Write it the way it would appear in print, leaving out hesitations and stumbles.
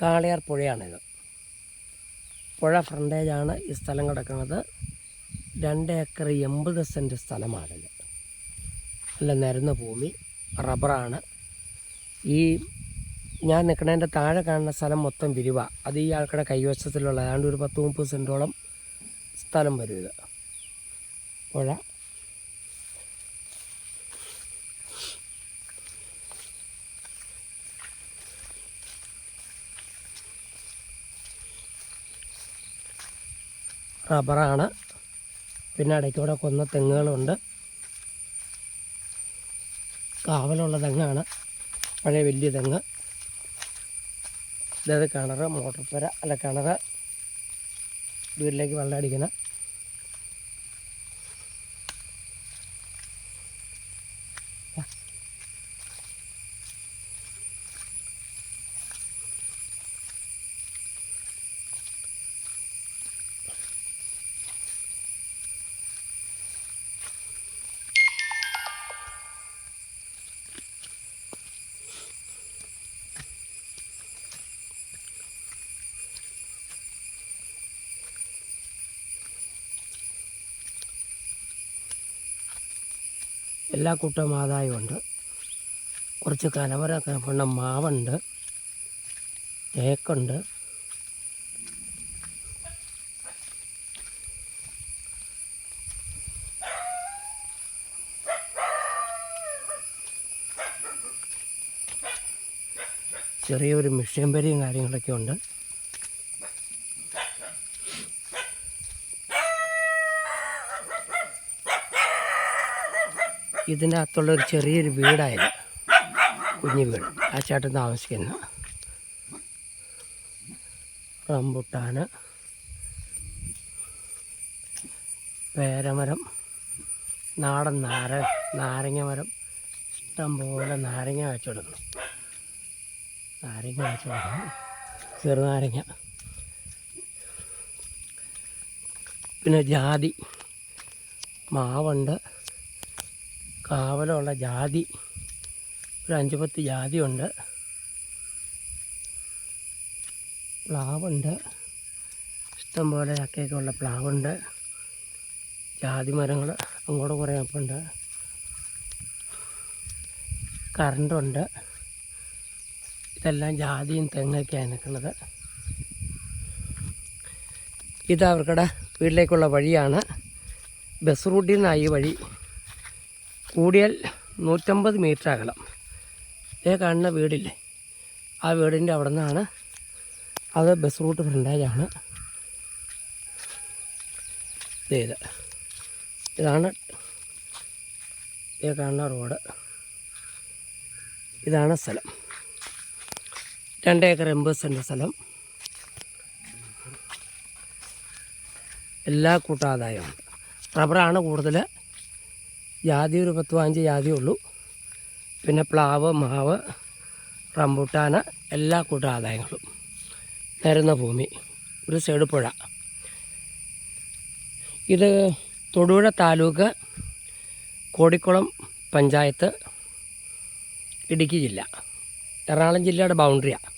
കാളിയാർ പുഴയാണിത്. പുഴ ഫ്രണ്ടേജാണ് ഈ സ്ഥലം കിടക്കുന്നത്. 2 ഏക്കർ 80 സെൻറ്റ് സ്ഥലമാണിത്. നല്ല നിരന്ന ഭൂമി, റബ്ബറാണ്. ഈ ഞാൻ നിൽക്കുന്നതിൻ്റെ താഴെ കാണുന്ന സ്ഥലം മൊത്തം വിരിവ. അത് ഈ ആൾക്കാരുടെ കൈവശത്തിലുള്ള ഏതാണ്ട് ഒരു 10-30 സെൻറ്റോളം സ്ഥലം വരും ഇത്. പുഴ റബ്ബറാണ്. പിന്നെ ഇടയ്ക്കൂടെ കൊന്ന തെങ്ങുകളുണ്ട്. കാവലുള്ള തെങ്ങാണ്, പഴയ വലിയ തെങ്ങ്. ഇതത് കിണർ, മോട്ടർ പുര അല്ല കിണർ, വീട്ടിലേക്ക് വെള്ളം അടിക്കുന്ന. എല്ലാ കൂട്ടം ആദായമുണ്ട്. കുറച്ച് കലവരൊക്കെ പണ്ട മാവുണ്ട്, തേക്കുണ്ട്. ചെറിയൊരു മിഷ്യൻ പെരിയും കാര്യങ്ങളൊക്കെ ഉണ്ട്. ഇതിൻ്റെ അകത്തുള്ളൊരു ചെറിയൊരു വീടായത്, കുഞ്ഞു വീട്. ആ ചേട്ടൻ താമസിക്കുന്ന. റംബുട്ടാൻ, പേരമരം, നാടൻ നാരങ്ങ മരം, ഇഷ്ടംപോലെ നാരങ്ങ വെച്ചിടുന്നു. ചെറുനാരങ്ങ. പിന്നെ ജാതി, മാവുണ്ട്. കാവലുള്ള ജാതി, ഒരു 5-10 ജാതിയുണ്ട്. പ്ലാവുണ്ട്, ഇഷ്ടംപോലെ ചക്കയൊക്കെ ഉള്ള പ്ലാവുണ്ട്. ജാതി മരങ്ങൾ അങ്ങോട്ട് കുറേ ഉണ്ട്. കറണ്ടുണ്ട്. ഇതെല്ലാം ജാതിയും തെങ്ങൊക്കെയാണ് നിൽക്കുന്നത്. ഇത് അവർക്കടെ വീട്ടിലേക്കുള്ള വഴിയാണ്. ബസ് റൂട്ടിൽ നിന്നാണ് ഈ വഴി. കൂടിയാൽ 150 മീറ്റർ അകലം. കാണുന്ന വീടില്ലേ, ആ വീടിൻ്റെ അവിടെ നിന്നാണ്. അത് ബസ് റൂട്ട് ഫ്രണ്ടേജാണ്. ഇതാണ് കാണുന്ന റോഡ്. ഇതാണ് സ്ഥലം. 2 ഏക്കർ 80 സെൻറ്റ് സ്ഥലം. എല്ലാ കൂട്ടാദായമുണ്ട്. റബ്ബറാണ് കൂടുതൽ. ജാതി ഒരു 10-15 ജാതിയേ ഉള്ളൂ. പിന്നെ പ്ലാവ്, മാവ്, റംബൂട്ടാൻ, എല്ലാ കൂട്ടം ആദായങ്ങളും. നിരന്ന ഭൂമി, ഒരു സൈഡ് പുഴ. ഇത് തൊടുപുഴ താലൂക്ക്, കോടിക്കുളം പഞ്ചായത്ത്, ഇടുക്കി ജില്ല, എറണാകുളം ജില്ലയുടെ ബൗണ്ടറിയാണ്.